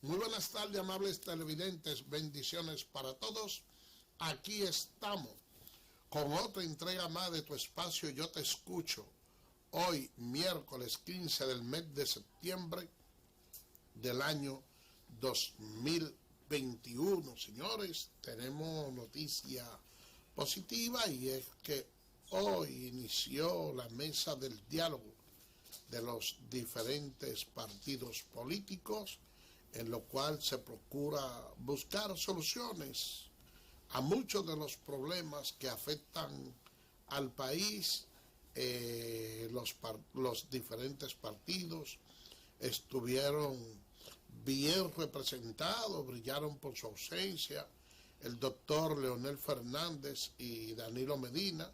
Muy buenas tardes, amables televidentes, bendiciones para todos. Aquí estamos con otra entrega más de tu espacio Yo Te Escucho. Hoy, miércoles 15 del mes de septiembre del año 2021. Señores, tenemos noticia positiva y es que hoy inició la mesa del diálogo de los diferentes partidos políticos, en lo cual se procura buscar soluciones a muchos de los problemas que afectan al país. Los diferentes partidos estuvieron bien representados, brillaron por su ausencia, el doctor Leonel Fernández y Danilo Medina,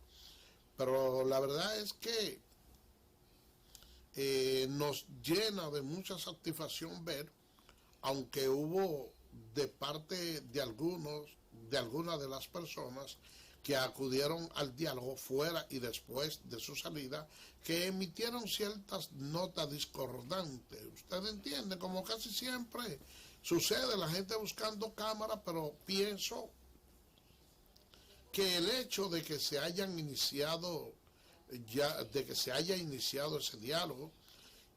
pero la verdad es que nos llena de mucha satisfacción ver, aunque hubo de parte de algunas de las personas que acudieron al diálogo fuera y después de su salida, que emitieron ciertas notas discordantes. Usted entiende, como casi siempre sucede, la gente buscando cámara, pero pienso que el hecho de que se haya iniciado ese diálogo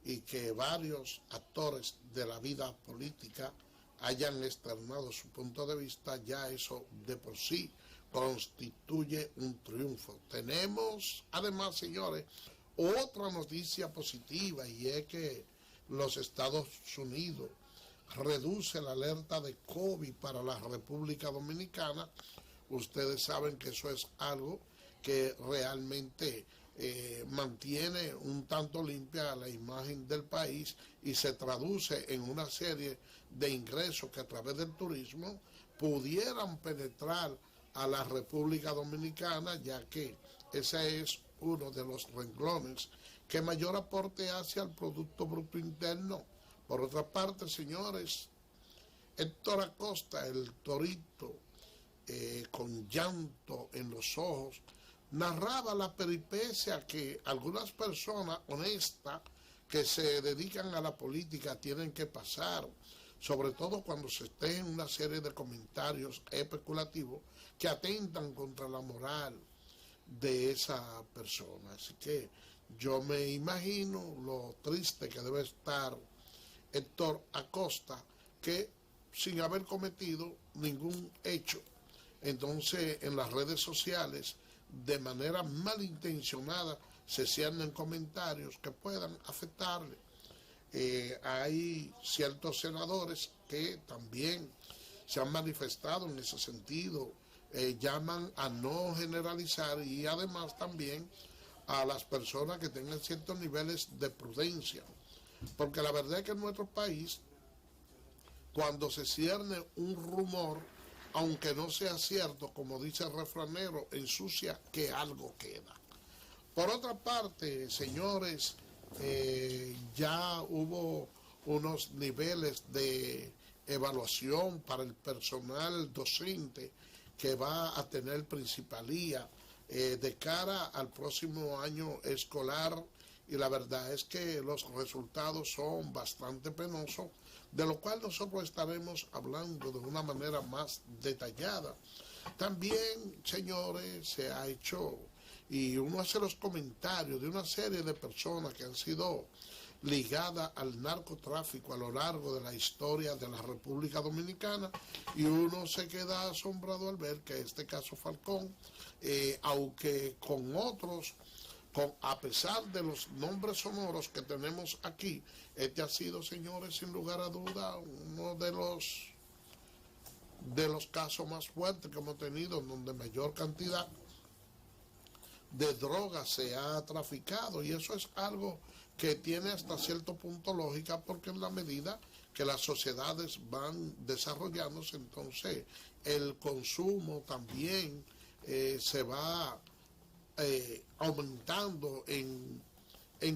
y que varios actores de la vida política hayan externado su punto de vista, ya eso de por sí constituye un triunfo. Tenemos, además, señores, otra noticia positiva, y es que los Estados Unidos reduce la alerta de COVID para la República Dominicana. Ustedes saben que eso es algo que realmente mantiene un tanto limpia la imagen del país y se traduce en una serie de ingresos que a través del turismo pudieran penetrar a la República Dominicana, ya que ese es uno de los renglones que mayor aporte hace al Producto Bruto Interno. Por otra parte, señores, Héctor Acosta, el torito, con llanto en los ojos, narraba la peripecia que algunas personas honestas que se dedican a la política tienen que pasar, sobre todo cuando se esté en una serie de comentarios especulativos que atentan contra la moral de esa persona. Así que yo me imagino lo triste que debe estar Héctor Acosta, que sin haber cometido ningún hecho, entonces en las redes sociales de manera malintencionada se ciernen comentarios que puedan afectarle. Hay ciertos senadores que también se han manifestado en ese sentido, llaman a no generalizar y además también a las personas que tengan ciertos niveles de prudencia, porque la verdad es que en nuestro país, cuando se cierne un rumor, aunque no sea cierto, como dice el refranero, ensucia que algo queda. Por otra parte, señores, ya hubo unos niveles de evaluación para el personal docente que va a tener principalía de cara al próximo año escolar, y la verdad es que los resultados son bastante penosos, de lo cual nosotros estaremos hablando de una manera más detallada. También, señores, se ha hecho, y uno hace los comentarios de una serie de personas que han sido ligadas al narcotráfico a lo largo de la historia de la República Dominicana, y uno se queda asombrado al ver que este caso Falcón, aunque con otros, a pesar de los nombres sonoros que tenemos aquí, este ha sido, señores, sin lugar a duda, uno de los casos más fuertes que hemos tenido, donde mayor cantidad de drogas se ha traficado, y eso es algo que tiene hasta cierto punto lógica, porque en la medida que las sociedades van desarrollándose, entonces el consumo también se va aumentando en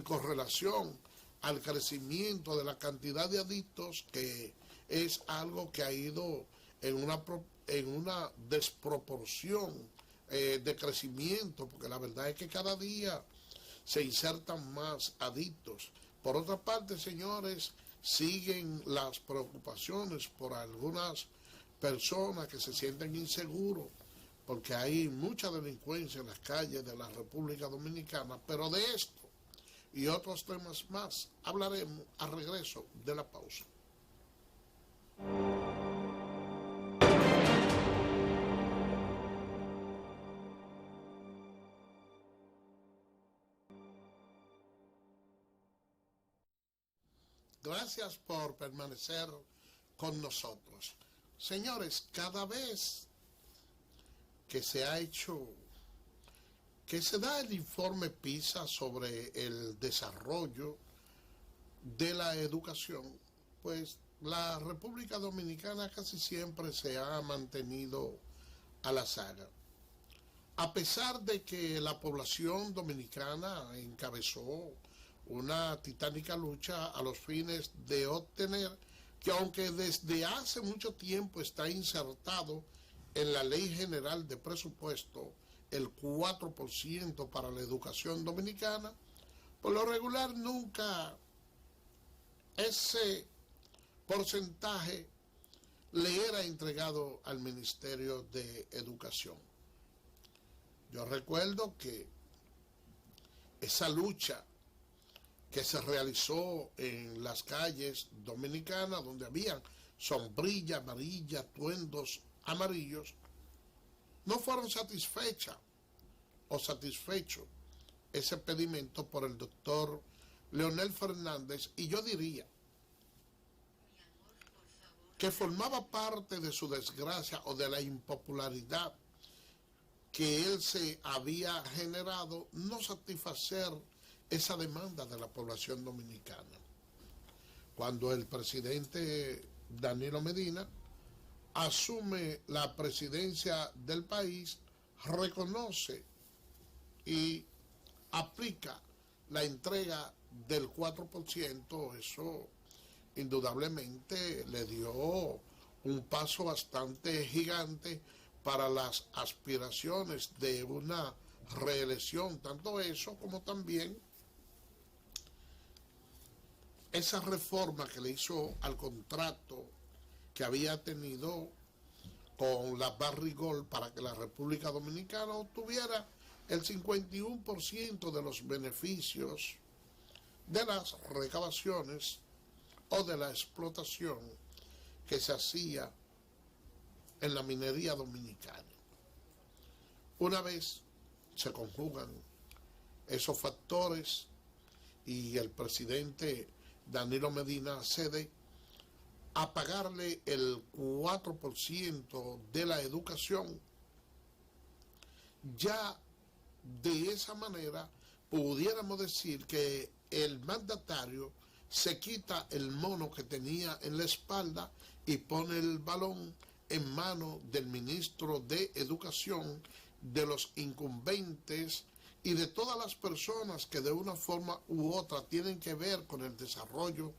correlación al crecimiento de la cantidad de adictos, que es algo que ha ido en una desproporción de crecimiento, porque la verdad es que cada día se insertan más adictos. Por otra parte, señores, siguen las preocupaciones por algunas personas que se sienten inseguros, porque hay mucha delincuencia en las calles de la República Dominicana, pero de esto y otros temas más hablaremos al regreso de la pausa. Gracias por permanecer con nosotros. Señores, cada vez que se da el informe PISA sobre el desarrollo de la educación, pues la República Dominicana casi siempre se ha mantenido a la saga. A pesar de que la población dominicana encabezó una titánica lucha a los fines de obtener que, aunque desde hace mucho tiempo está insertado en la Ley General de Presupuesto el 4% para la educación dominicana, por lo regular nunca ese porcentaje le era entregado al Ministerio de Educación. Yo recuerdo que esa lucha que se realizó en las calles dominicanas, donde habían sombrillas amarillas, tuendos amarillos, no fueron satisfechos ese pedimento por el doctor Leonel Fernández, y yo diría que formaba parte de su desgracia o de la impopularidad que él se había generado no satisfacer esa demanda de la población dominicana. Cuando el presidente Danilo Medina asume la presidencia del país, reconoce y aplica la entrega del 4%, eso indudablemente le dio un paso bastante gigante para las aspiraciones de una reelección, tanto eso como también esa reforma que le hizo al contrato que había tenido con la Barrigol para que la República Dominicana obtuviera el 51% de los beneficios de las recabaciones o de la explotación que se hacía en la minería dominicana. Una vez se conjugan esos factores y el presidente Danilo Medina cede a pagarle el 4% de la educación, ya de esa manera pudiéramos decir que el mandatario se quita el mono que tenía en la espalda y pone el balón en manos del ministro de Educación, de los incumbentes y de todas las personas que de una forma u otra tienen que ver con el desarrollo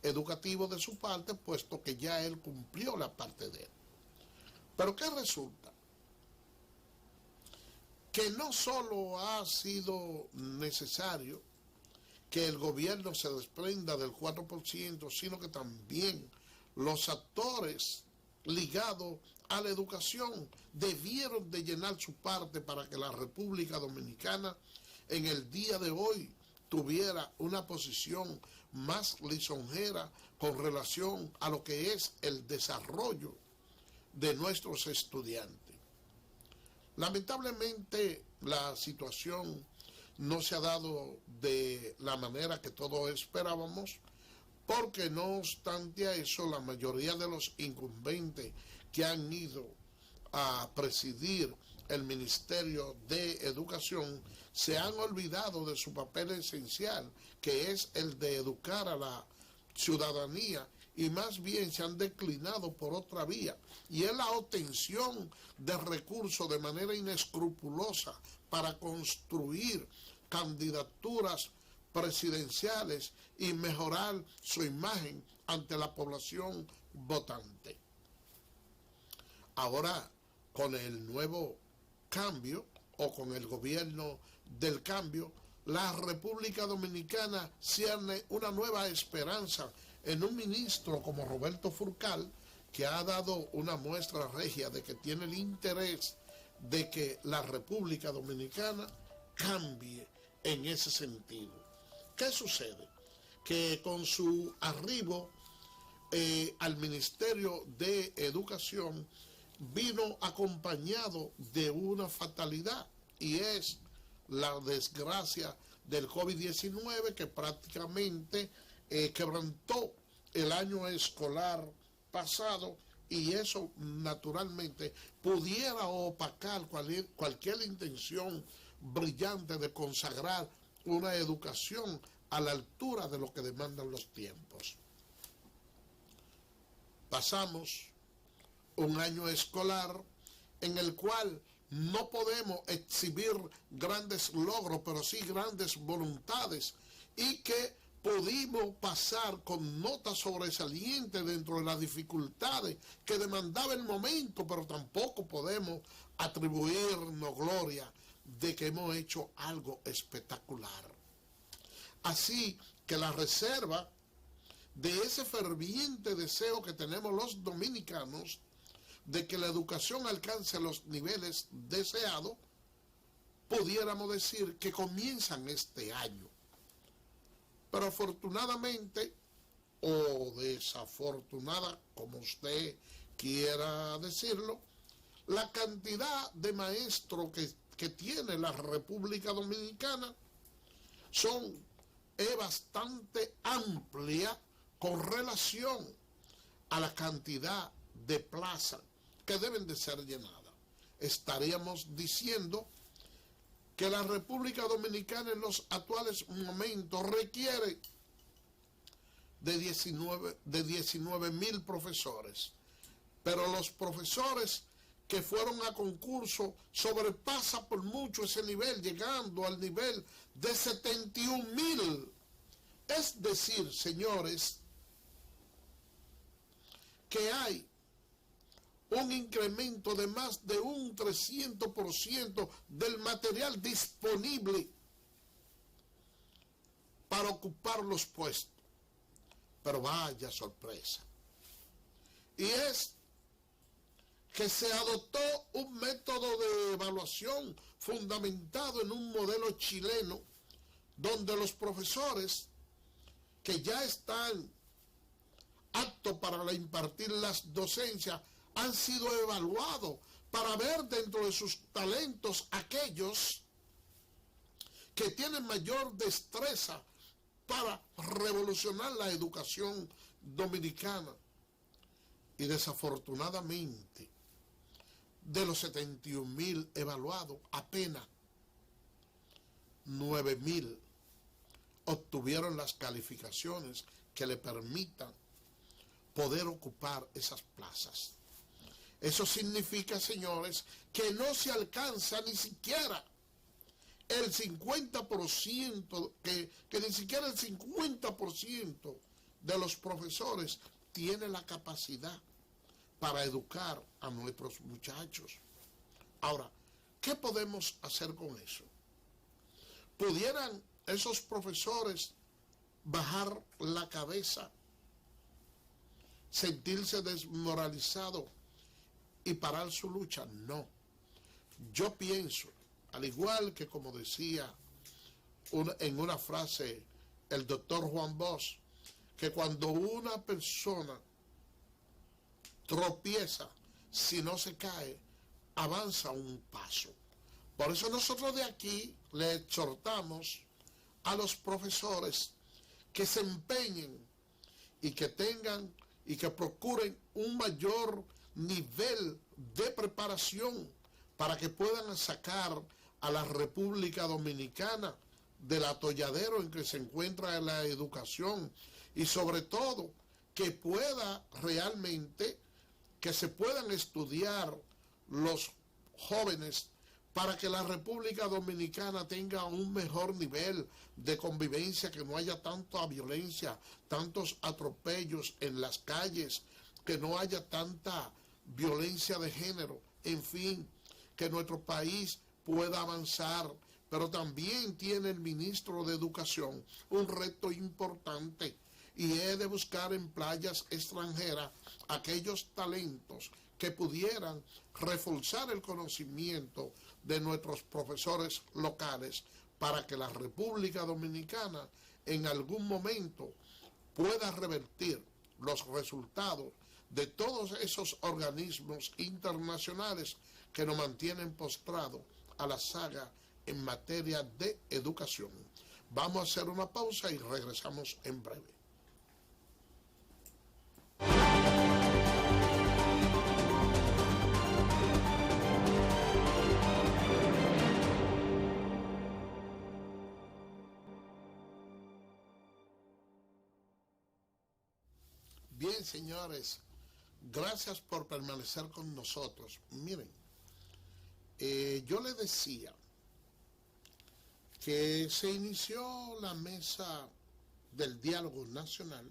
educativo de su parte, puesto que ya él cumplió la parte de él. Pero ¿qué resulta? Que no solo ha sido necesario que el gobierno se desprenda del 4%, sino que también los actores ligados a la educación debieron de llenar su parte para que la República Dominicana en el día de hoy tuviera una posición más lisonjera con relación a lo que es el desarrollo de nuestros estudiantes. Lamentablemente la situación no se ha dado de la manera que todos esperábamos, porque no obstante a eso, la mayoría de los incumbentes que han ido a presidir el Ministerio de Educación se han olvidado de su papel esencial, que es el de educar a la ciudadanía, y más bien se han declinado por otra vía, y es la obtención de recursos de manera inescrupulosa para construir candidaturas presidenciales y mejorar su imagen ante la población votante. Ahora, con el nuevo cambio o con el gobierno del cambio, la República Dominicana cierne una nueva esperanza en un ministro como Roberto Furcal, que ha dado una muestra regia de que tiene el interés de que la República Dominicana cambie en ese sentido. ¿Qué sucede? Que con su arribo al Ministerio de Educación vino acompañado de una fatalidad, y es la desgracia del COVID-19, que prácticamente quebrantó el año escolar pasado, y eso naturalmente pudiera opacar cualquier intención brillante de consagrar una educación a la altura de lo que demandan los tiempos. Pasamos un año escolar en el cual no podemos exhibir grandes logros, pero sí grandes voluntades, y que pudimos pasar con notas sobresalientes dentro de las dificultades que demandaba el momento, pero tampoco podemos atribuirnos gloria de que hemos hecho algo espectacular. Así que la reserva de ese ferviente deseo que tenemos los dominicanos de que la educación alcance los niveles deseados, pudiéramos decir que comienzan este año. Pero afortunadamente, o desafortunada, como usted quiera decirlo, la cantidad de maestros que tiene la República Dominicana es bastante amplia con relación a la cantidad de plazas que deben de ser llenadas. Estaríamos diciendo que la República Dominicana en los actuales momentos requiere de 19,000 profesores, pero los profesores que fueron a concurso sobrepasa por mucho ese nivel, llegando al nivel de 71,000. Es decir, señores, que hay un incremento de más de un 300% del material disponible para ocupar los puestos. Pero vaya sorpresa. Y es que se adoptó un método de evaluación fundamentado en un modelo chileno, donde los profesores que ya están aptos para impartir las docencias han sido evaluados para ver dentro de sus talentos aquellos que tienen mayor destreza para revolucionar la educación dominicana. Y desafortunadamente, de los 71,000 evaluados, apenas 9,000 obtuvieron las calificaciones que le permitan poder ocupar esas plazas. Eso significa, señores, que no se alcanza ni siquiera el 50%, que ni siquiera el 50% de los profesores tiene la capacidad para educar a nuestros muchachos. Ahora, ¿qué podemos hacer con eso? ¿Pudieran esos profesores bajar la cabeza, sentirse desmoralizados y parar su lucha? No. Yo pienso, al igual que como decía en una frase el doctor Juan Bosch, que cuando una persona tropieza, si no se cae, avanza un paso. Por eso nosotros de aquí le exhortamos a los profesores que se empeñen y que tengan y que procuren un mayor nivel de preparación para que puedan sacar a la República Dominicana del atolladero en que se encuentra la educación, y sobre todo que pueda realmente, que se puedan estudiar los jóvenes para que la República Dominicana tenga un mejor nivel de convivencia, que no haya tanta violencia, tantos atropellos en las calles, que no haya tanta violencia de género, en fin, que nuestro país pueda avanzar. Pero también tiene el ministro de Educación un reto importante, y he de buscar en playas extranjeras aquellos talentos que pudieran reforzar el conocimiento de nuestros profesores locales para que la República Dominicana en algún momento pueda revertir los resultados de todos esos organismos internacionales que nos mantienen postrados a la saga en materia de educación. Vamos a hacer una pausa y regresamos en breve. Bien, señores, gracias por permanecer con nosotros. Miren, yo les decía que se inició la mesa del diálogo nacional,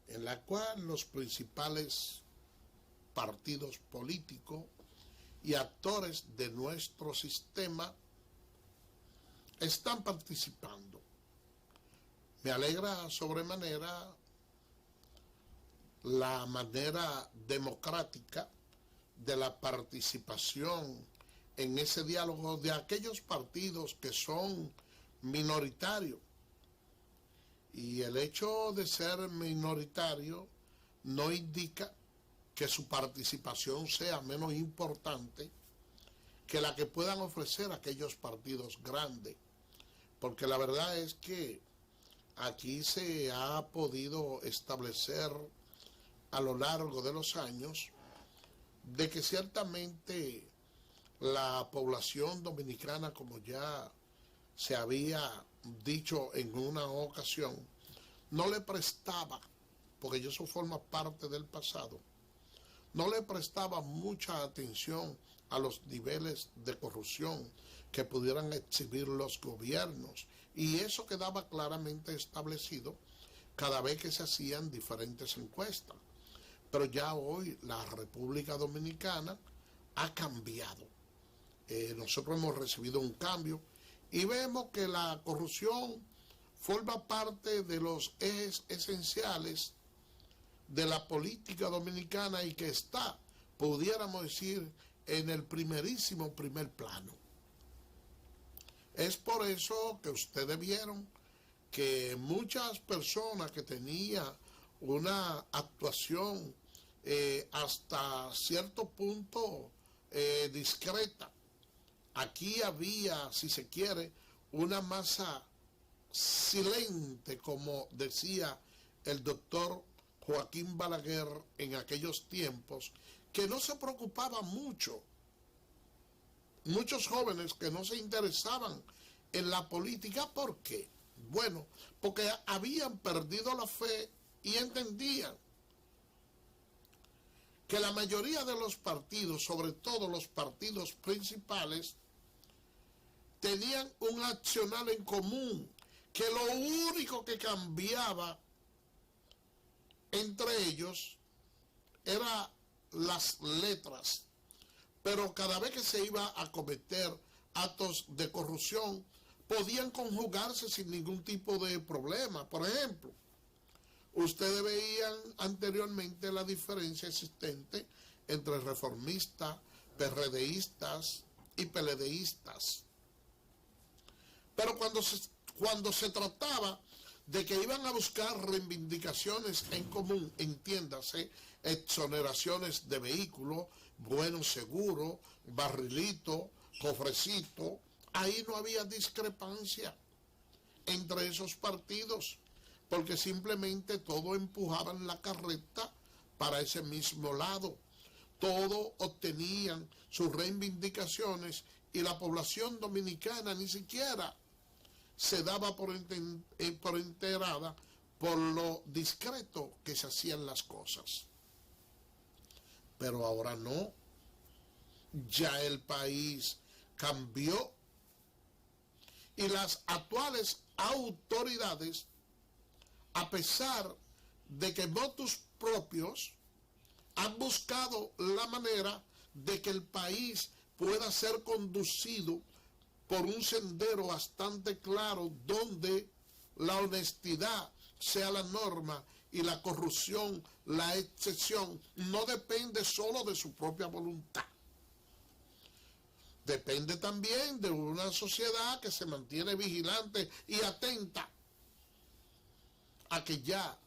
en la cual los principales partidos políticos y actores de nuestro sistema están participando. Me alegra sobremanera la manera democrática de la participación en ese diálogo de aquellos partidos que son minoritarios. Y el hecho de ser minoritario no indica que su participación sea menos importante que la que puedan ofrecer aquellos partidos grandes. Porque la verdad es que aquí se ha podido establecer a lo largo de los años de que ciertamente la población dominicana, como ya se había dicho en una ocasión, no le prestaba, porque eso forma parte del pasado, no le prestaba mucha atención a los niveles de corrupción que pudieran exhibir los gobiernos, y eso quedaba claramente establecido cada vez que se hacían diferentes encuestas. Pero ya hoy la República Dominicana ha cambiado. Nosotros hemos recibido un cambio y vemos que la corrupción forma parte de los ejes esenciales de la política dominicana y que está, pudiéramos decir, en el primerísimo primer plano. Es por eso que ustedes vieron que muchas personas que tenían una actuación hasta cierto punto discreta, aquí había, si se quiere, una masa silente, como decía el doctor Joaquín Balaguer en aquellos tiempos, que no se preocupaba mucho. Muchos jóvenes que no se interesaban en la política. ¿Por qué? Bueno, porque habían perdido la fe y entendían que la mayoría de los partidos, sobre todo los partidos principales, tenían un accionar en común, que lo único que cambiaba entre ellos eran las letras, pero cada vez que se iba a cometer actos de corrupción, podían conjugarse sin ningún tipo de problema. Por ejemplo, ustedes veían anteriormente la diferencia existente entre reformistas, PRDistas y PLDistas. Pero cuando se trataba de que iban a buscar reivindicaciones en común, entiéndase, exoneraciones de vehículos, buenos seguros, barrilito, cofrecito, ahí no había discrepancia entre esos partidos, porque simplemente todos empujaban la carreta para ese mismo lado. Todos obtenían sus reivindicaciones y la población dominicana ni siquiera se daba por enterada por lo discreto que se hacían las cosas. Pero ahora no. Ya el país cambió y las actuales autoridades, a pesar de que motus propios, han buscado la manera de que el país pueda ser conducido por un sendero bastante claro donde la honestidad sea la norma y la corrupción la excepción, no depende solo de su propia voluntad. Depende también de una sociedad que se mantiene vigilante y atenta a que ya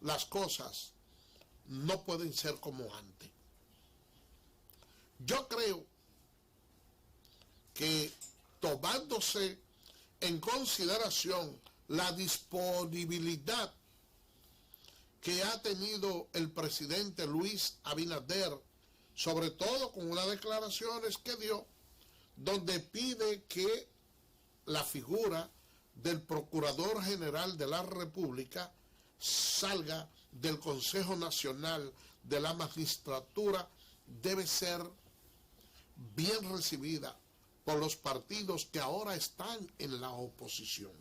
las cosas no pueden ser como antes. Yo creo que tomándose en consideración la disponibilidad que ha tenido el presidente Luis Abinader, sobre todo con unas declaraciones que dio, donde pide que la figura del Procurador General de la República salga del Consejo Nacional de la Magistratura, debe ser bien recibida por los partidos que ahora están en la oposición.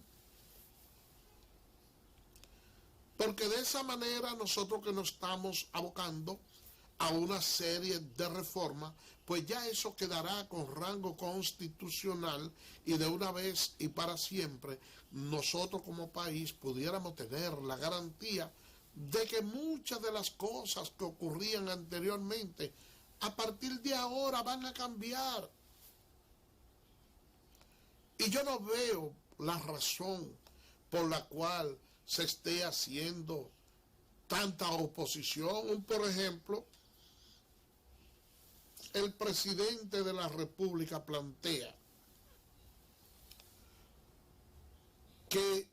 Porque de esa manera nosotros que nos estamos abocando a una serie de reformas, pues ya eso quedará con rango constitucional y de una vez y para siempre nosotros como país pudiéramos tener la garantía de que muchas de las cosas que ocurrían anteriormente a partir de ahora van a cambiar. Y yo no veo la razón por la cual se esté haciendo tanta oposición. Por ejemplo, el presidente de la República plantea que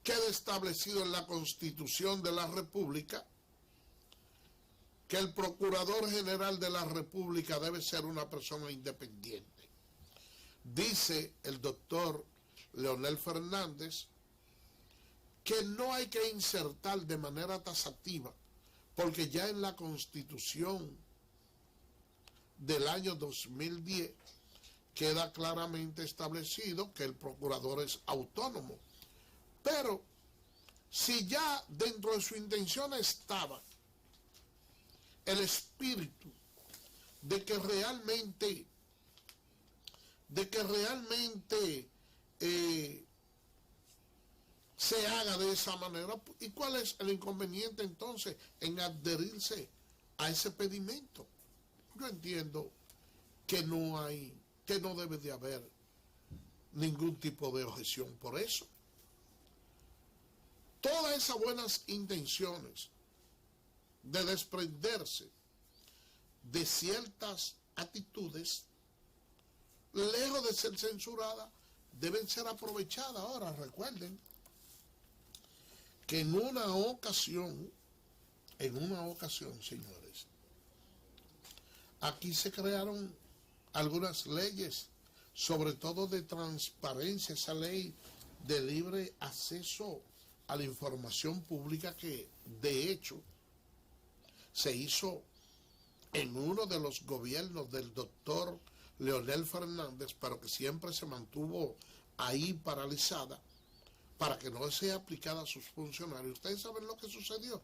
quede establecido en la Constitución de la República que el Procurador General de la República debe ser una persona independiente. Dice el doctor Leonel Fernández que no hay que insertar de manera taxativa, porque ya en la Constitución del año 2010 queda claramente establecido que el procurador es autónomo. Pero si ya dentro de su intención estaba el espíritu de que realmente se haga de esa manera, ¿y cuál es el inconveniente entonces en adherirse a ese pedimento? Yo entiendo que no debe de haber ningún tipo de objeción por eso. Todas esas buenas intenciones de desprenderse de ciertas actitudes, lejos de ser censuradas, deben ser aprovechadas. Ahora, recuerden que en una ocasión, señores, aquí se crearon algunas leyes, sobre todo de transparencia, esa ley de libre acceso a la información pública que, de hecho, se hizo en uno de los gobiernos del doctor Leonel Fernández, pero que siempre se mantuvo ahí paralizada para que no sea aplicada a sus funcionarios. Ustedes saben lo que sucedió,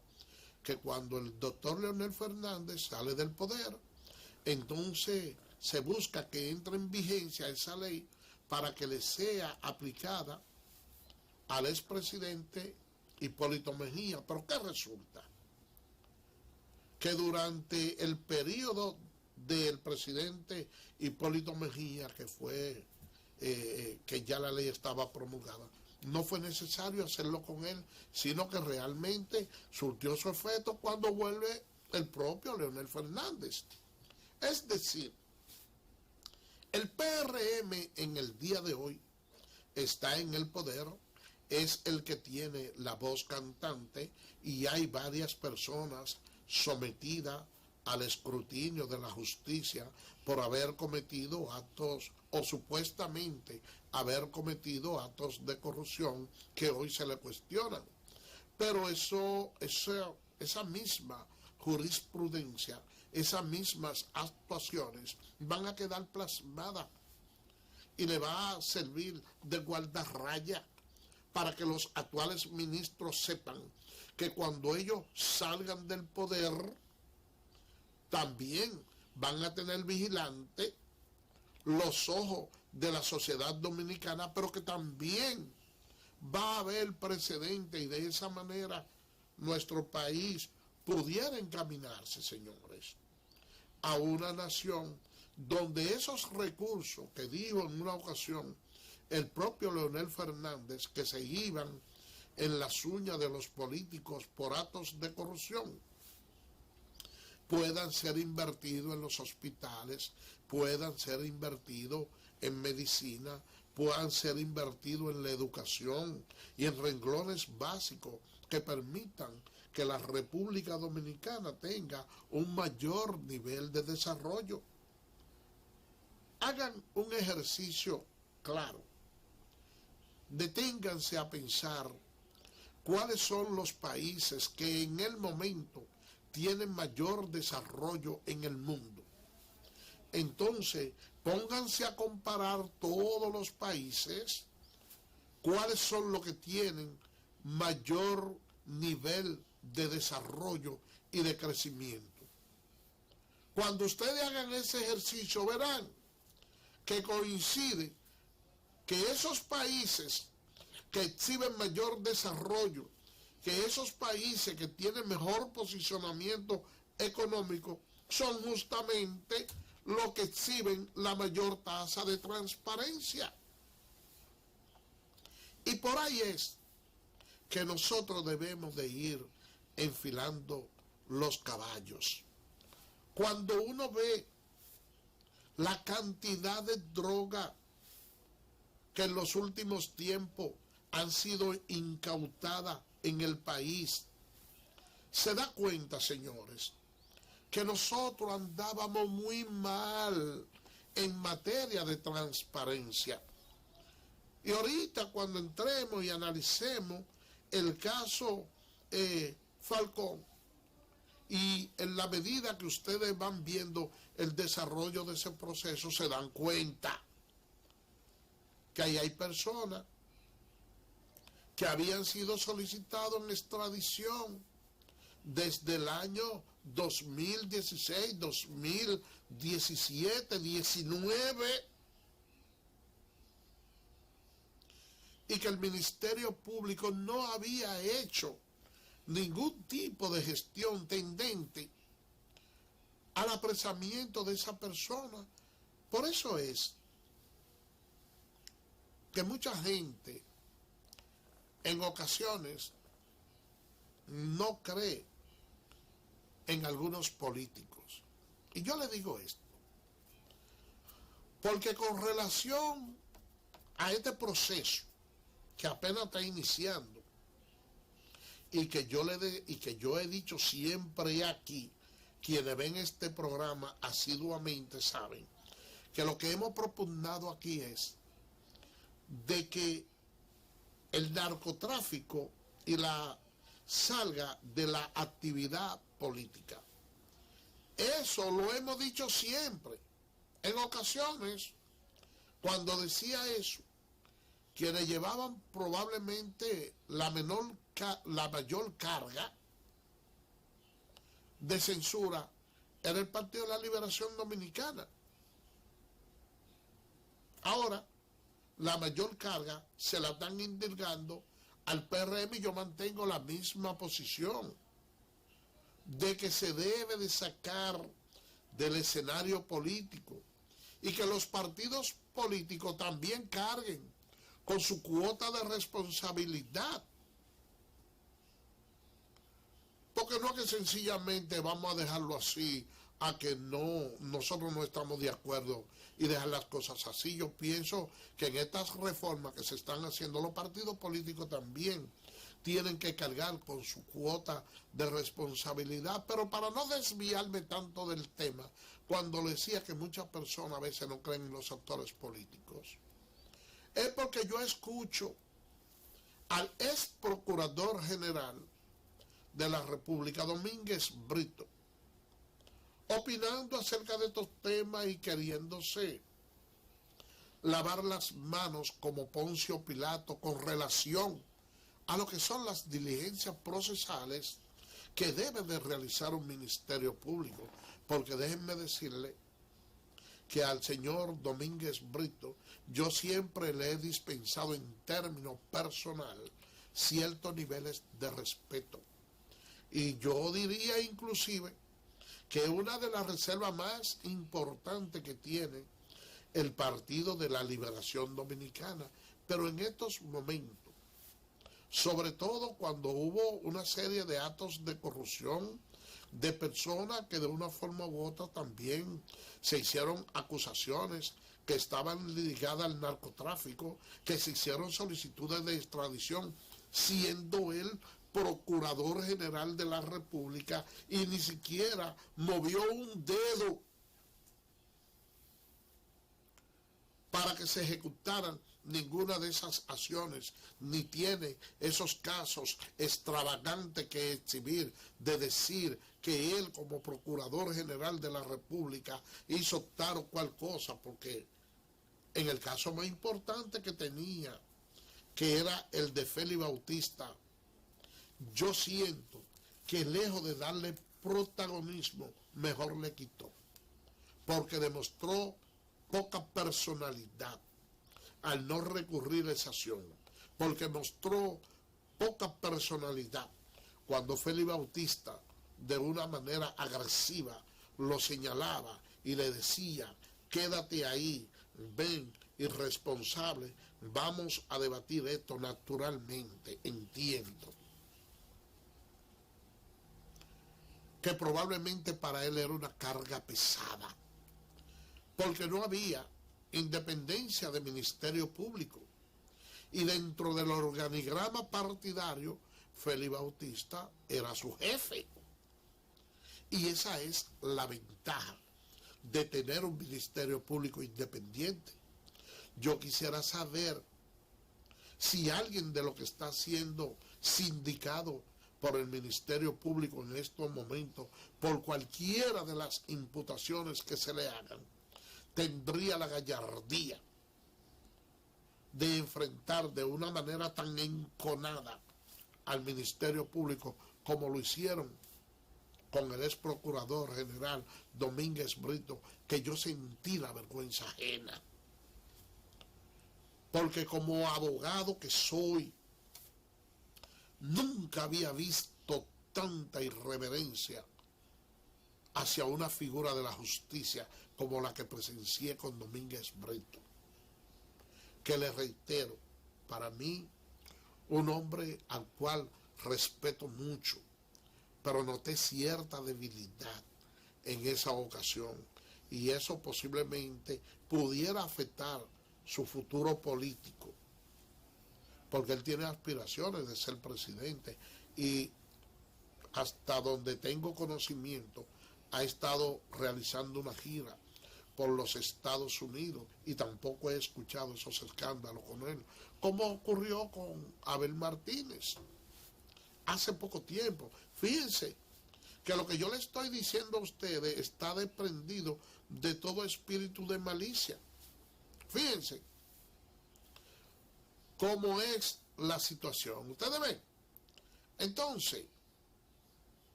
que cuando el doctor Leonel Fernández sale del poder, entonces se busca que entre en vigencia esa ley para que le sea aplicada al expresidente Hipólito Mejía. ¿Pero qué resulta? Que durante el periodo del presidente Hipólito Mejía, que fue que ya la ley estaba promulgada, no fue necesario hacerlo con él, sino que realmente surtió su efecto cuando vuelve el propio Leonel Fernández. Es decir, el PRM en el día de hoy está en el poder, es el que tiene la voz cantante y hay varias personas sometidas al escrutinio de la justicia por haber cometido actos o supuestamente haber cometido actos de corrupción que hoy se le cuestionan. Pero esa misma jurisprudencia, esas mismas actuaciones van a quedar plasmadas y le va a servir de guardarraya para que los actuales ministros sepan que cuando ellos salgan del poder también van a tener vigilantes los ojos de la sociedad dominicana, pero que también va a haber precedente y de esa manera nuestro país pudiera encaminarse, señores, a una nación donde esos recursos que dijo en una ocasión el propio Leonel Fernández, que se iban en las uñas de los políticos por actos de corrupción, puedan ser invertidos en los hospitales, puedan ser invertidos en medicina, puedan ser invertidos en la educación y en renglones básicos que permitan que la República Dominicana tenga un mayor nivel de desarrollo. Hagan un ejercicio claro. Deténganse a pensar cuáles son los países que en el momento tienen mayor desarrollo en el mundo. Entonces, pónganse a comparar todos los países, cuáles son los que tienen mayor nivel de desarrollo y de crecimiento. Cuando ustedes hagan ese ejercicio, verán que coincide que esos países que exhiben mayor desarrollo, que esos países que tienen mejor posicionamiento económico, son justamente los que exhiben la mayor tasa de transparencia. Y por ahí es que nosotros debemos de ir enfilando los caballos. Cuando uno ve la cantidad de droga que en los últimos tiempos han sido incautadas en el país, se da cuenta, señores, que nosotros andábamos muy mal en materia de transparencia. Y ahorita cuando entremos y analicemos el caso Falcón, y en la medida que ustedes van viendo el desarrollo de ese proceso, se dan cuenta que ahí hay personas que habían sido solicitados en extradición desde el año 2016, 2017, 19, y que el Ministerio Público no había hecho ningún tipo de gestión tendente al apresamiento de esa persona. Por eso es que mucha gente en ocasiones no cree en algunos políticos. Y yo le digo esto, porque con relación a este proceso que apenas está iniciando, y que yo he dicho siempre aquí, quienes ven este programa asiduamente saben que lo que hemos propugnado aquí es de que el narcotráfico y la salga de la actividad política. Eso lo hemos dicho siempre. En ocasiones, cuando decía eso, quienes llevaban probablemente la mayor carga de censura era el Partido de la Liberación Dominicana. Ahora, la mayor carga se la están indilgando al PRM, y yo mantengo la misma posición de que se debe de sacar del escenario político y que los partidos políticos también carguen con su cuota de responsabilidad. Porque no es que sencillamente vamos a dejarlo así, a que nosotros no estamos de acuerdo y dejar las cosas así. Yo pienso que en estas reformas que se están haciendo, los partidos políticos también tienen que cargar con su cuota de responsabilidad. Pero para no desviarme tanto del tema, cuando le decía que muchas personas a veces no creen en los actores políticos, es porque yo escucho al ex procurador general de la República, Domínguez Brito, opinando acerca de estos temas y queriéndose lavar las manos como Poncio Pilato con relación a lo que son las diligencias procesales que debe de realizar un ministerio público. Porque déjenme decirle que al señor Domínguez Brito yo siempre le he dispensado en términos personal ciertos niveles de respeto. Y yo diría inclusive que una de las reservas más importantes que tiene el Partido de la Liberación Dominicana, pero en estos momentos, sobre todo cuando hubo una serie de actos de corrupción de personas que de una forma u otra también se hicieron acusaciones que estaban ligadas al narcotráfico, que se hicieron solicitudes de extradición, siendo él Procurador General de la República y ni siquiera movió un dedo para que se ejecutaran ninguna de esas acciones, ni tiene esos casos extravagantes que exhibir de decir que él como Procurador General de la República hizo tal o cual cosa, porque en el caso más importante que tenía, que era el de Félix Bautista, yo siento que lejos de darle protagonismo, mejor le quitó, porque demostró poca personalidad al no recurrir a esa acción, porque mostró poca personalidad cuando Félix Bautista de una manera agresiva lo señalaba y le decía, quédate ahí, ven, irresponsable, vamos a debatir esto naturalmente, entiendo. Que probablemente para él era una carga pesada, porque no había independencia de Ministerio Público. Y dentro del organigrama partidario, Félix Bautista era su jefe. Y esa es la ventaja de tener un Ministerio Público independiente. Yo quisiera saber si alguien de lo que está siendo sindicado por el Ministerio Público en estos momentos, por cualquiera de las imputaciones que se le hagan, tendría la gallardía de enfrentar de una manera tan enconada al Ministerio Público como lo hicieron con el ex Procurador General Domínguez Brito, que yo sentí la vergüenza ajena. Porque como abogado que soy, nunca había visto tanta irreverencia hacia una figura de la justicia como la que presencié con Domínguez Brito, que le reitero, para mí, un hombre al cual respeto mucho, pero noté cierta debilidad en esa ocasión, y eso posiblemente pudiera afectar su futuro político, porque él tiene aspiraciones de ser presidente y hasta donde tengo conocimiento ha estado realizando una gira por los Estados Unidos y tampoco he escuchado esos escándalos con él, como ocurrió con Abel Martínez hace poco tiempo. Fíjense que lo que yo le estoy diciendo a ustedes está desprendido de todo espíritu de malicia. Fíjense cómo es la situación. Ustedes ven. Entonces,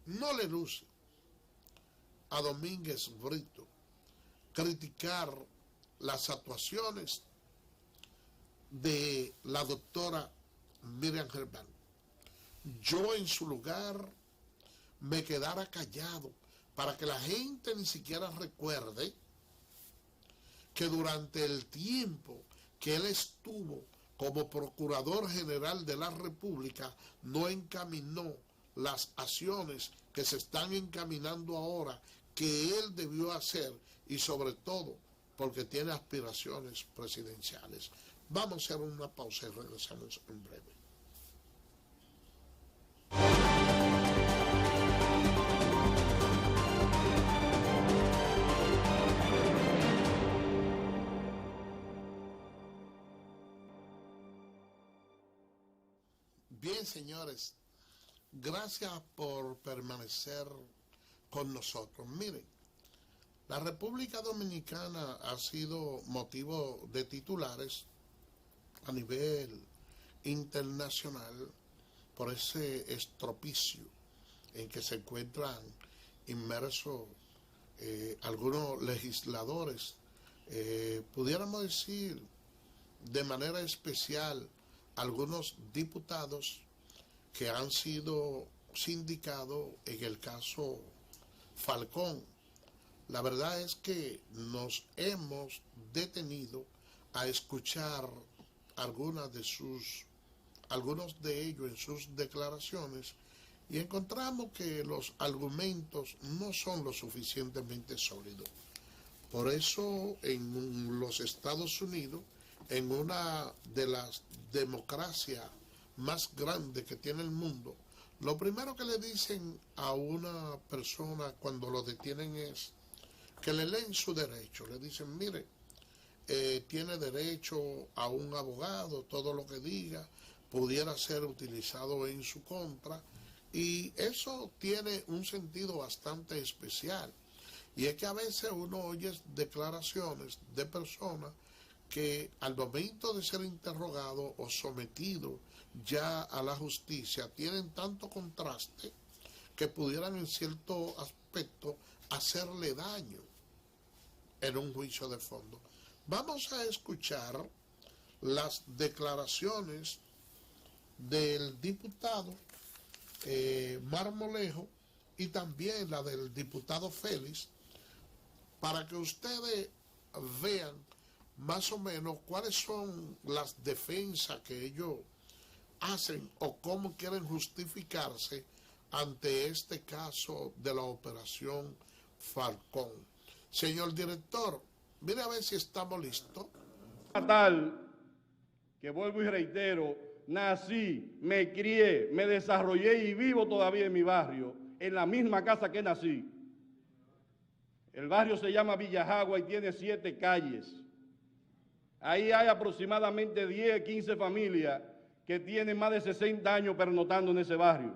no le luce a Domínguez Brito criticar las actuaciones de la doctora Miriam Germán. Yo en su lugar me quedara callado para que la gente ni siquiera recuerde que durante el tiempo que él estuvo como Procurador General de la República no encaminó las acciones que se están encaminando ahora que él debió hacer, y sobre todo porque tiene aspiraciones presidenciales. Vamos a hacer una pausa y regresamos en breve. Bien, señores, gracias por permanecer con nosotros. Miren, la República Dominicana ha sido motivo de titulares a nivel internacional por ese estropicio en que se encuentran inmersos algunos legisladores, pudiéramos decir de manera especial algunos diputados que han sido sindicados en el caso Falcón. La verdad es que nos hemos detenido a escuchar algunos de ellos en sus declaraciones y encontramos que los argumentos no son lo suficientemente sólidos. Por eso en los Estados Unidos, en una de las democracias más grandes que tiene el mundo, lo primero que le dicen a una persona cuando lo detienen es que le leen su derecho. Le dicen, mire, tiene derecho a un abogado, todo lo que diga pudiera ser utilizado en su contra, y eso tiene un sentido bastante especial. Y es que a veces uno oye declaraciones de personas que al momento de ser interrogado o sometido ya a la justicia tienen tanto contraste que pudieran en cierto aspecto hacerle daño en un juicio de fondo. Vamos a escuchar las declaraciones del diputado Marmolejo y también la del diputado Félix, para que ustedes vean más o menos cuáles son las defensas que ellos hacen o cómo quieren justificarse ante este caso de la operación Falcón. Señor director, mire a ver si estamos listos. Tal que vuelvo y reitero, nací, me crié, me desarrollé y vivo todavía en mi barrio, en la misma casa que nací. El barrio se llama Villajagua y tiene 7 calles. Ahí hay aproximadamente 10, 15 familias que tienen más de 60 años pernotando en ese barrio.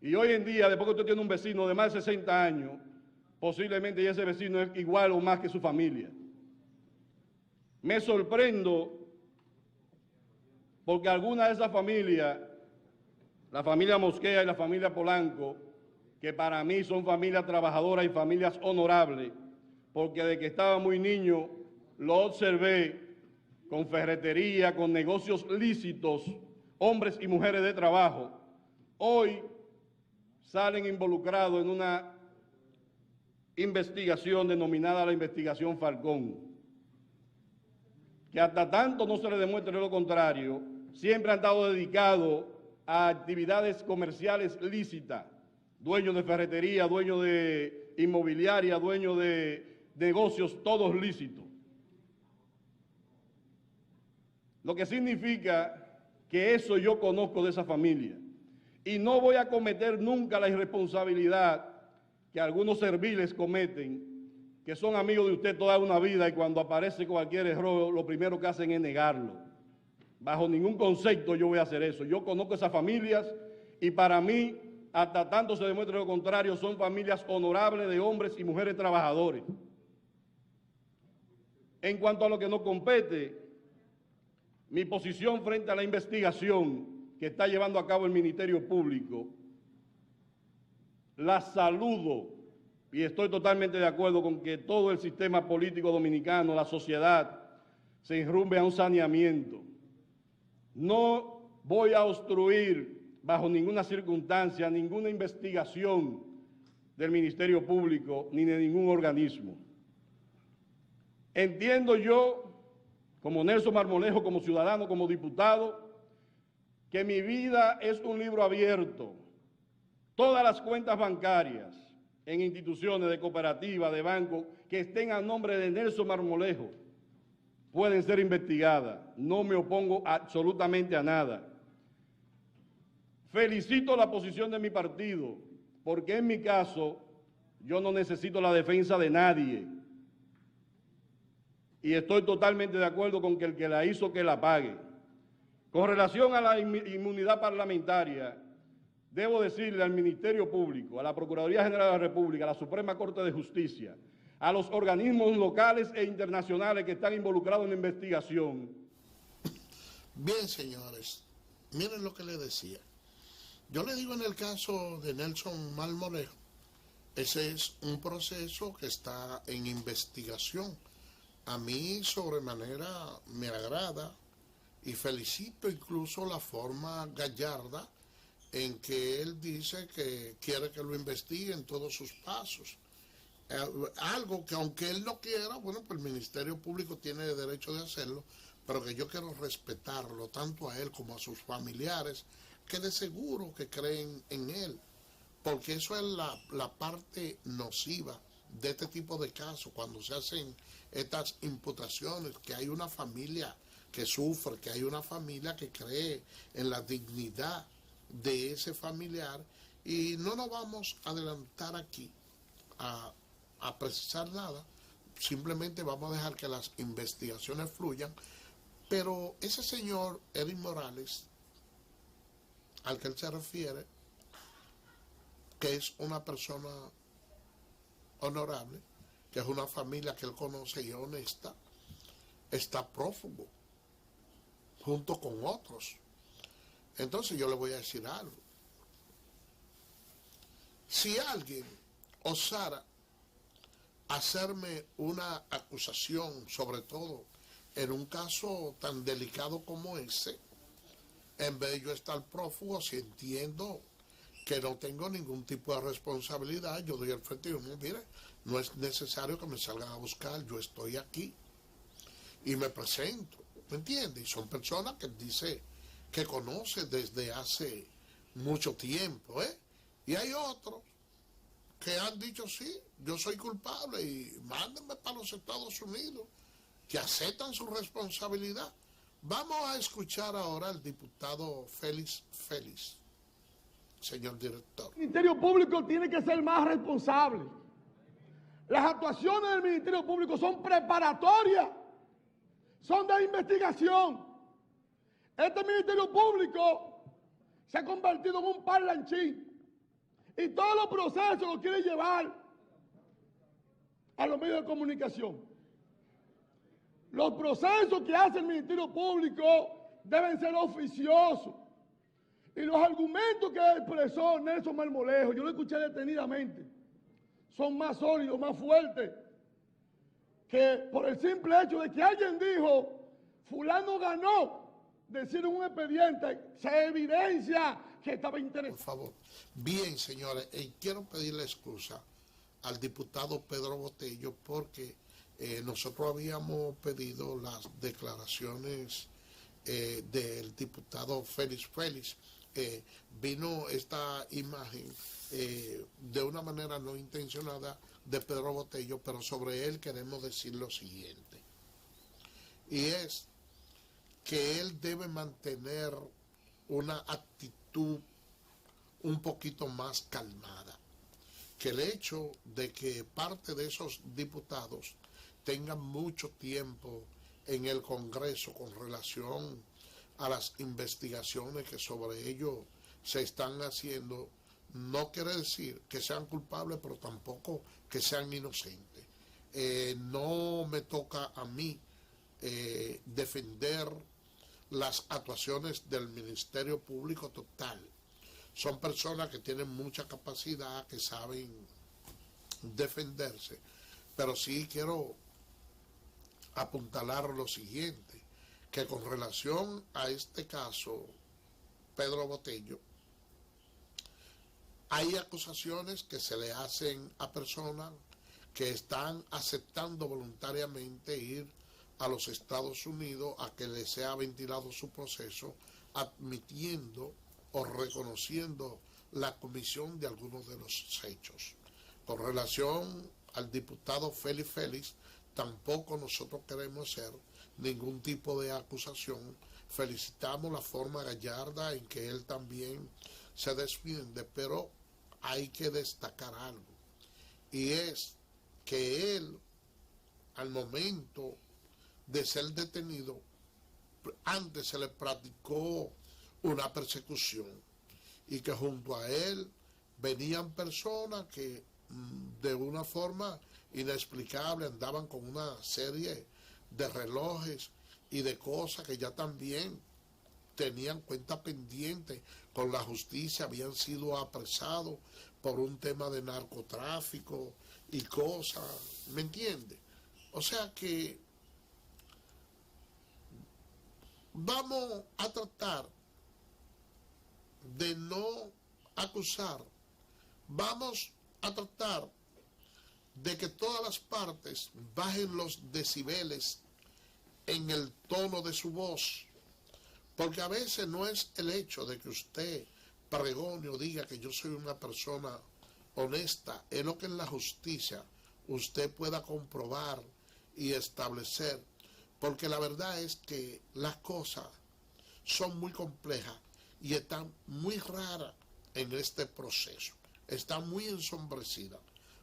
Y hoy en día, después que usted tiene un vecino de más de 60 años, posiblemente ese vecino es igual o más que su familia. Me sorprendo porque algunas de esas familias, la familia Mosquea y la familia Polanco, que para mí son familias trabajadoras y familias honorables, porque desde que estaba muy niño lo observé con ferretería, con negocios lícitos, hombres y mujeres de trabajo, hoy salen involucrados en una investigación denominada la investigación Falcón, que hasta tanto no se le demuestre lo contrario, siempre han estado dedicados a actividades comerciales lícitas, dueños de ferretería, dueños de inmobiliaria, dueños de negocios, todos lícitos. Lo que significa que eso yo conozco de esa familia y no voy a cometer nunca la irresponsabilidad que algunos serviles cometen, que son amigos de usted toda una vida y cuando aparece cualquier error lo primero que hacen es negarlo. Bajo ningún concepto yo voy a hacer eso. Yo conozco esas familias y para mí, hasta tanto se demuestre lo contrario, son familias honorables de hombres y mujeres trabajadores. En cuanto a lo que nos compete, mi posición frente a la investigación que está llevando a cabo el Ministerio Público, la saludo y estoy totalmente de acuerdo con que todo el sistema político dominicano, la sociedad, se irrumbe a un saneamiento. No voy a obstruir bajo ninguna circunstancia ninguna investigación del Ministerio Público ni de ningún organismo. Entiendo yo, como Nelson Marmolejo, como ciudadano, como diputado, que mi vida es un libro abierto. Todas las cuentas bancarias en instituciones de cooperativa, de banco, que estén a nombre de Nelson Marmolejo, pueden ser investigadas. No me opongo absolutamente a nada. Felicito la posición de mi partido, porque en mi caso yo no necesito la defensa de nadie. Y estoy totalmente de acuerdo con que el que la hizo, que la pague. Con relación a la inmunidad parlamentaria, debo decirle al Ministerio Público, a la Procuraduría General de la República, a la Suprema Corte de Justicia, a los organismos locales e internacionales que están involucrados en la investigación. Bien, señores, miren lo que le decía. Yo le digo en el caso de Nelson Marmolejo, ese es un proceso que está en investigación. A mí sobremanera me agrada y felicito incluso la forma gallarda en que él dice que quiere que lo investiguen todos sus pasos. Algo que aunque él no quiera, bueno, pues el Ministerio Público tiene derecho de hacerlo, pero que yo quiero respetarlo tanto a él como a sus familiares, que de seguro que creen en él, porque eso es la parte nociva de este tipo de casos, cuando se hacen estas imputaciones, que hay una familia que sufre, que hay una familia que cree en la dignidad de ese familiar, y no nos vamos a adelantar aquí a precisar nada, simplemente vamos a dejar que las investigaciones fluyan, pero ese señor Eric Morales, al que él se refiere, que es una persona honorable, que es una familia que él conoce y honesta, está prófugo, junto con otros. Entonces yo le voy a decir algo. Si alguien osara hacerme una acusación, sobre todo en un caso tan delicado como ese, en vez de yo estar prófugo, si entiendo que no tengo ningún tipo de responsabilidad, yo doy el frente y digo, mire, no es necesario que me salgan a buscar, yo estoy aquí y me presento, ¿me entiendes? Y son personas que dice que conoce desde hace mucho tiempo, ¿eh? Y hay otros que han dicho, sí, yo soy culpable y mándenme para los Estados Unidos, que aceptan su responsabilidad. Vamos a escuchar ahora al diputado Félix, señor director. El Ministerio Público tiene que ser más responsable. Las actuaciones del Ministerio Público son preparatorias, son de investigación. Este Ministerio Público se ha convertido en un parlanchín y todos los procesos los quiere llevar a los medios de comunicación. Los procesos que hace el Ministerio Público deben ser oficiosos. Y los argumentos que expresó Nelson Marmolejo, yo lo escuché detenidamente, son más sólidos, más fuertes, que por el simple hecho de que alguien dijo, fulano ganó, decir en un expediente, se evidencia que estaba interesado. Por favor. Bien, señores, quiero pedirle excusa al diputado Pedro Botello porque nosotros habíamos pedido las declaraciones del diputado Félix. Vino esta imagen de una manera no intencionada de Pedro Botello, pero sobre él queremos decir lo siguiente, y es que él debe mantener una actitud un poquito más calmada, que el hecho de que parte de esos diputados tengan mucho tiempo en el Congreso con relación a las investigaciones que sobre ellos se están haciendo, no quiere decir que sean culpables, pero tampoco que sean inocentes. No me toca a mí defender las actuaciones del Ministerio Público total. Son personas que tienen mucha capacidad, que saben defenderse, pero sí quiero apuntalar lo siguiente, que con relación a este caso, Pedro Botello, hay acusaciones que se le hacen a personas que están aceptando voluntariamente ir a los Estados Unidos a que les sea ventilado su proceso, admitiendo o reconociendo la comisión de algunos de los hechos. Con relación al diputado Félix, tampoco nosotros queremos hacer ningún tipo de acusación. Felicitamos la forma gallarda en que él también se defiende, pero hay que destacar algo, y es que él, al momento de ser detenido, antes se le practicó una persecución y que junto a él venían personas que de una forma inexplicable andaban con una serie de relojes y de cosas que ya también tenían cuenta pendiente con la justicia, habían sido apresados por un tema de narcotráfico y cosas, ¿me entiende? O sea que vamos a tratar de no acusar, vamos a tratar de que todas las partes bajen los decibeles en el tono de su voz, porque a veces no es el hecho de que usted pregone o diga que yo soy una persona honesta, es lo que en la justicia usted pueda comprobar y establecer, porque la verdad es que las cosas son muy complejas y están muy raras en este proceso, están muy ensombrecidas.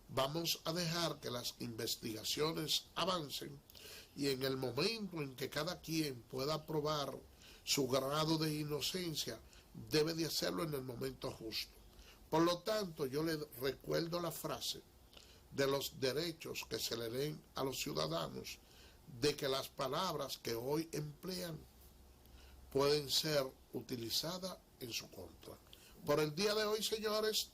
Vamos a dejar que las investigaciones avancen y en el momento en que cada quien pueda probar su grado de inocencia, debe de hacerlo en el momento justo. Por lo tanto, yo le recuerdo la frase de los derechos que se le den a los ciudadanos, de que las palabras que hoy emplean pueden ser utilizadas en su contra. Por el día de hoy, señores,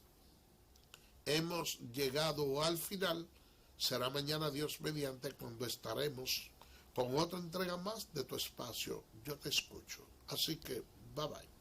hemos llegado al final. Será mañana, Dios mediante, cuando estaremos con otra entrega más de tu espacio. Yo te escucho. Así que, bye bye.